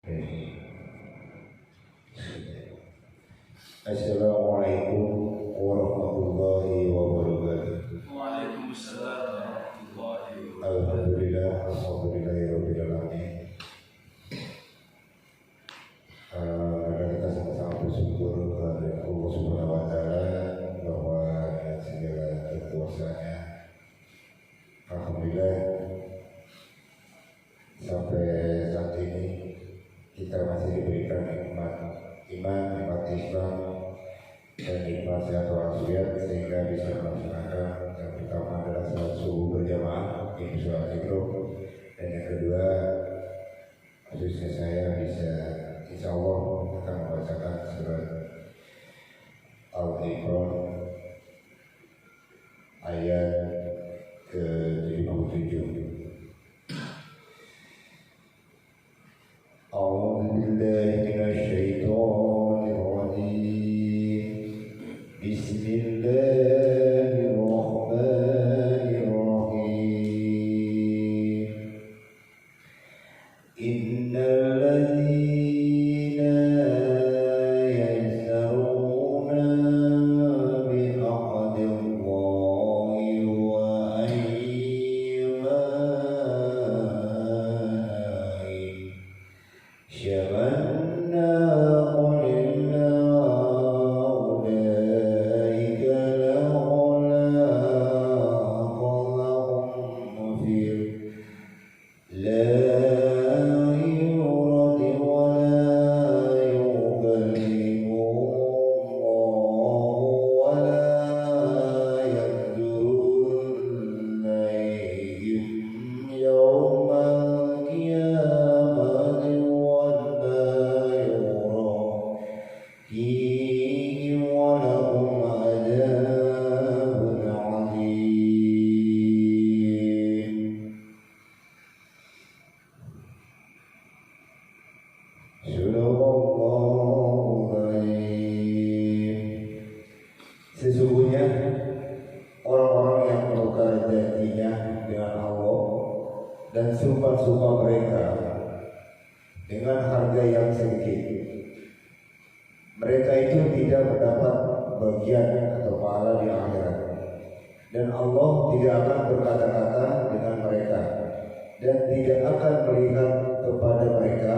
Assalamualaikum warahmatullahi wabarakatuh. Waalaikumsalam warahmatullahi wabarakatuh. Alhamdulillah, alhamdulillahirabbil alamin. Dan kita sama-sama bersyukur kepada Allah Subhanahu wa taala bahwa dengan segala kekuasaannya, alhamdulillah sampai saat ini kita masih diberikan nikmat iman, nikmat Islam, dan nikmat sehat walafiat sehingga bisa melaksanakan yang pertama adalah salat subuh berjamaah di sholat Iqra, dan yang kedua khususnya saya bisa insya Allah akan membacakan surat Al-Imran ayat ke-77. أعوذ بالله من الشيطان الرجيم بسم الله الرحمن الرحيم إن الذين يشترون بعهد الله وأيمانهم شملنا قلنا أولئك لخلاق لهم في لا يرد ولا يكلمهم الله ولا ينظر إليهم يوم القيامة فيهم ولهم عذاب عظيم. Subhanallahu adzim. Sesungguhnya orang-orang yang menukar janjinya dengan Allah dan sumpah-sumpah mereka dengan harga yang sedikit, mereka itu tidak mendapat bagian atau pahala di akhirat, dan Allah tidak akan berkata-kata dengan mereka dan tidak akan melihat kepada mereka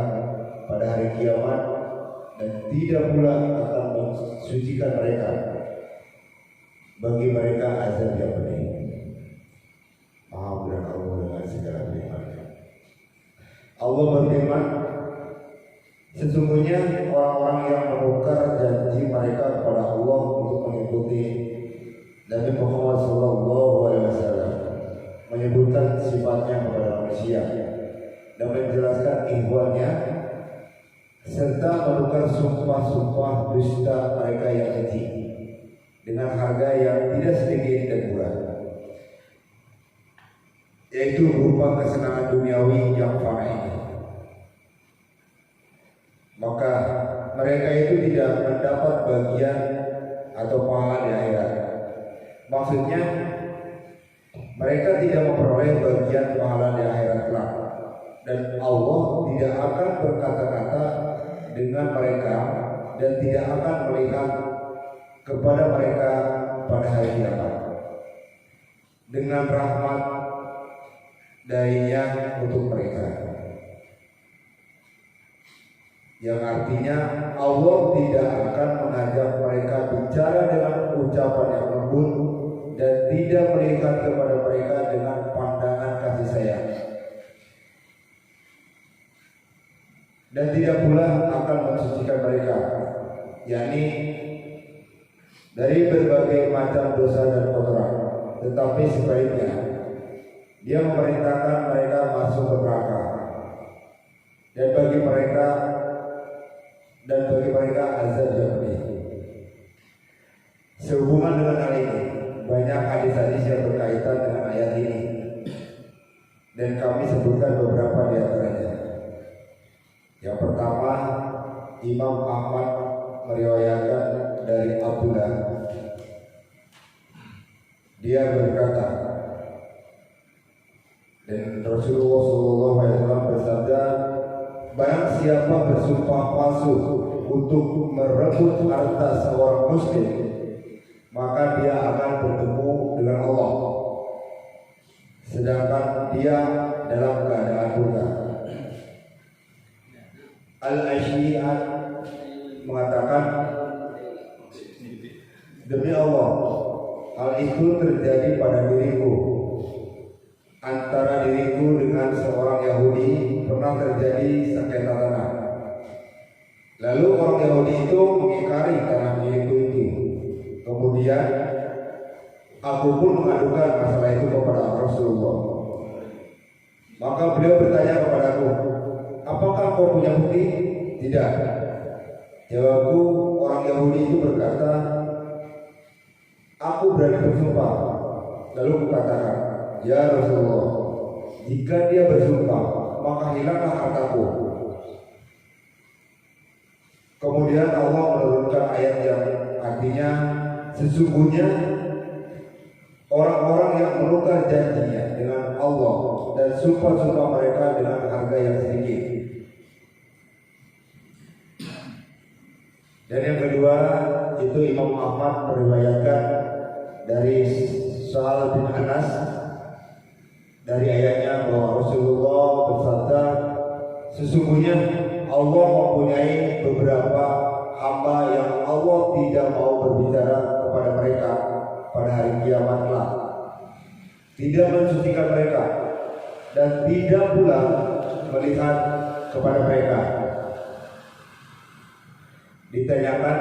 pada hari kiamat, dan tidak pula akan mensucikan mereka. Bagi mereka azab yang pedih. Maha benar Allah dengan segala firman-Nya. Allah berfirman, sesungguhnya orang-orang yang menukar janji mereka kepada Allah untuk mengikuti Nabi Muhammad SAW, menyebutkan sifatnya kepada manusia dan menjelaskan ihwannya, serta menukar sumpah-sumpah dusta mereka yang keji dengan harga yang tidak sedikit dan murah, yaitu berupa kesenangan duniawi yang fana ini. Maka mereka itu tidak mendapat bagian atau pahala di akhirat. Maksudnya mereka tidak memperoleh bagian pahala di akhirat kelak, dan Allah tidak akan berkata-kata dengan mereka dan tidak akan melihat kepada mereka pada hari kiamat dengan rahmat darinya untuk mereka, yang artinya Allah tidak akan mengajak mereka bicara dengan ucapan yang lembut dan tidak melihat kepada mereka dengan pandangan kasih sayang, dan tidak pula akan mensucikan mereka, yakni dari berbagai macam dosa dan kotoran, tetapi sebaliknya Dia memerintahkan mereka masuk ke neraka, dan bagi mereka azab yang pedih. Sehubungan dengan hal ini, banyak hadis-hadis yang berkaitan dengan ayat ini, dan kami sebutkan beberapa di antaranya. Yang pertama, Imam Ahmad meriwayatkan dari Abdullah, dia berkata, dan Rasulullah SAW bersabda, barang siapa bersumpah palsu untuk merebut harta seorang muslim, maka dia akan bertemu dengan Allah, sedangkan dia dalam keadaan buta. Al-Asy'ari mengatakan, demi Allah, hal itu terjadi pada diriku. Antara diriku dengan seorang Yahudi pernah terjadi sengketa tanah. Lalu orang Yahudi itu mengingkari tanah milikku itu. Kemudian aku pun mengadukan masalah itu kepada Rasulullah. Maka beliau bertanya kepadaku, apakah kau punya bukti? Tidak. Jawabku, orang Yahudi itu berkata, aku berani bersumpah. Lalu kukatakan, ya Rasulullah, jika dia bersumpah, maka hilanglah hartaku. Kemudian Allah menurunkan ayat yang artinya, sesungguhnya orang-orang yang menukar janjinya dengan Allah dan sumpah-sumpah mereka dengan harga yang sedikit. Dan yang kedua, itu Imam Ahmad meriwayatkan dari Sa'al bin Anas dari ayatnya bahwa Rasulullah bersabda, sesungguhnya Allah mempunyai beberapa hamba yang Allah tidak mau berbicara kepada mereka pada hari kiamat kelak, tidak mensucikan mereka dan tidak pula melihat kepada mereka. Ditanyakan,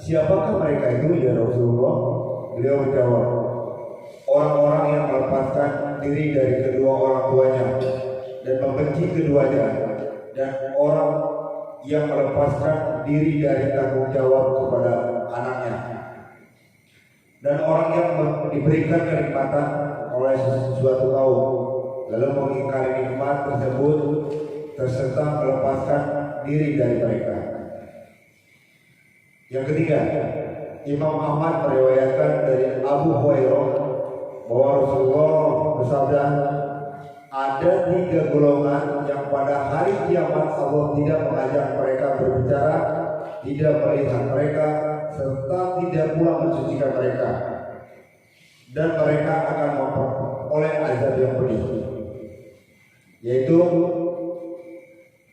siapakah mereka itu ya Rasulullah? Beliau menjawab, orang-orang yang melepaskan diri dari kedua orang tuanya dan membenci keduanya, dan orang yang melepaskan diri dari tanggung jawab kepada anaknya, dan orang yang diberikan kenikmatan oleh suatu kaum lalu mengingkari nikmat tersebut serta melepaskan diri dari mereka. Yang ketiga, Imam Ahmad meriwayatkan dari Abu Hurairah bahwa Rasulullah bersabda, ada 3 golongan yang pada hari kiamat Allah tidak mengajak mereka berbicara, tidak melihat mereka, serta tidak pula mensucikan mereka, dan mereka akan memperoleh azab yang pedih, yaitu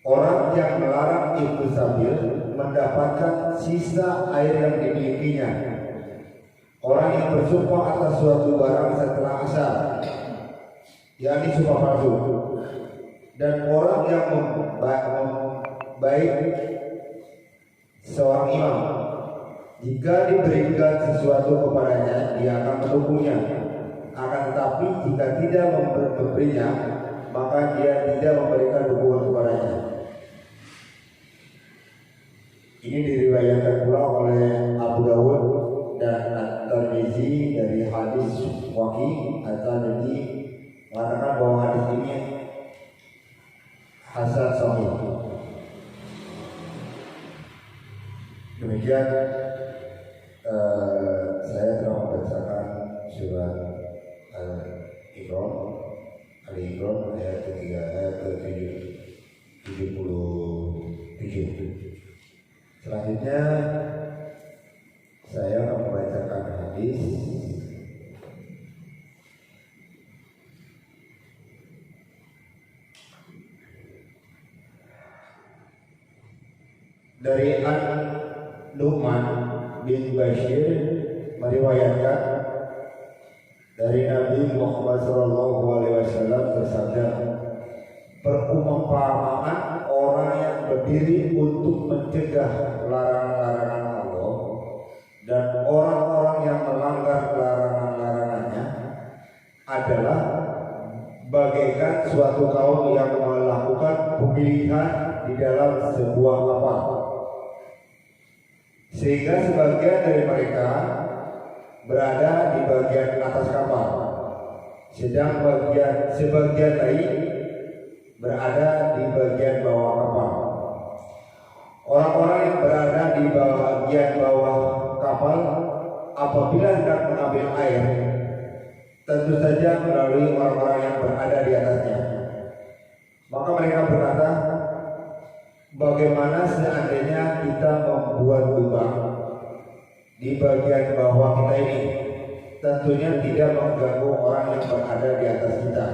orang yang melarang ibnu sabil mendapatkan sisa air yang dimilikinya, orang yang bersumpah atas suatu barang setelah asar, yakni sumpah palsu, dan orang yang membaik seorang imam. Jika diberikan sesuatu kepadanya, dia akan mendukungnya. Akan tetapi jika tidak memberinya, maka dia tidak memberikan dukungan kepadanya. Ini diriwayatkan pula oleh Abu Dawud dan At-Tirmizi dari hadis Waqi At-Tirmizi mengatakan bahwa hadis ini hasan sahih. Demikian saya telah membacakan surat Al-Imran ayat ketiga, ayat ke-77. Selanjutnya saya akan membacakan hadis dari An-Nu'man bin Bashir meriwayatkan dari Nabi Muhammad SAW bersabda, perumpamaan orang yang berdiri untuk mencegah larangan-larangan Allah dan orang-orang yang melanggar larangan-larangannya adalah bagaikan suatu kaum yang melakukan pemilihan di dalam sebuah kapal, sehingga sebagian dari mereka berada di bagian atas kapal, sedang sebagian lain berada di bagian bawah kapal. Orang-orang yang berada di bagian bawah kapal apabila hendak mengambil air, tentu saja melalui orang-orang yang berada di atasnya. Maka mereka berkata, bagaimana seandainya kita membuat lubang di bagian bawah kita ini, tentunya tidak mengganggu orang yang berada di atas kita.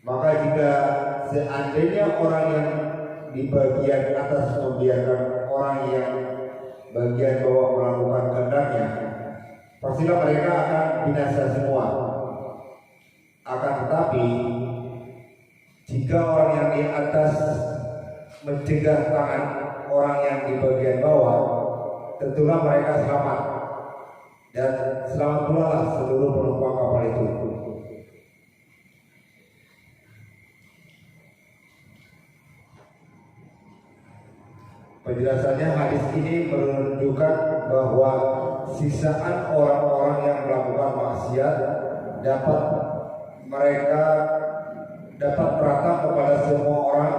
Maka jika seandainya orang yang di bagian atas membiarkan orang yang bagian bawah melakukan kehendaknya, pastilah mereka akan binasa semua. Akan tetapi jika orang yang di atas mencegah tangan orang yang di bagian bawah, tentulah mereka selamat, dan selamat pula lah seluruh penumpang kapal itu. Penjelasannya, hadis ini menunjukkan bahwa sisaan orang-orang yang melakukan maksiat mereka dapat merata kepada semua orang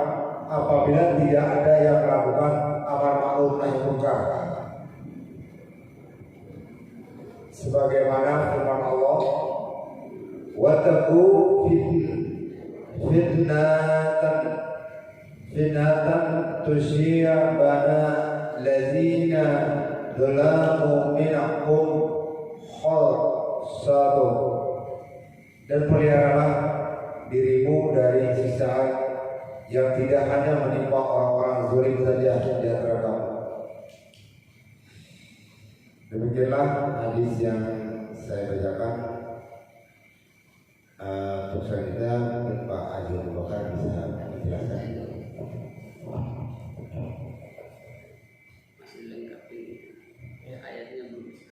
apabila tidak ada yang melakukan amar ma'ruf nahi munkar. Sebagaimana firman Allah, wattaqu fitnatan tusyibana ladzina dzalamu minkum khassatun, dan peliharalah dirimu dari sisaan yang tidak hanya menimpa orang-orang zalim saja di antara kamu. Demikianlah hadis yang saya bacakan. Untuk selanjutnya Pak Haji Abu Bakar bisa menjelaskan.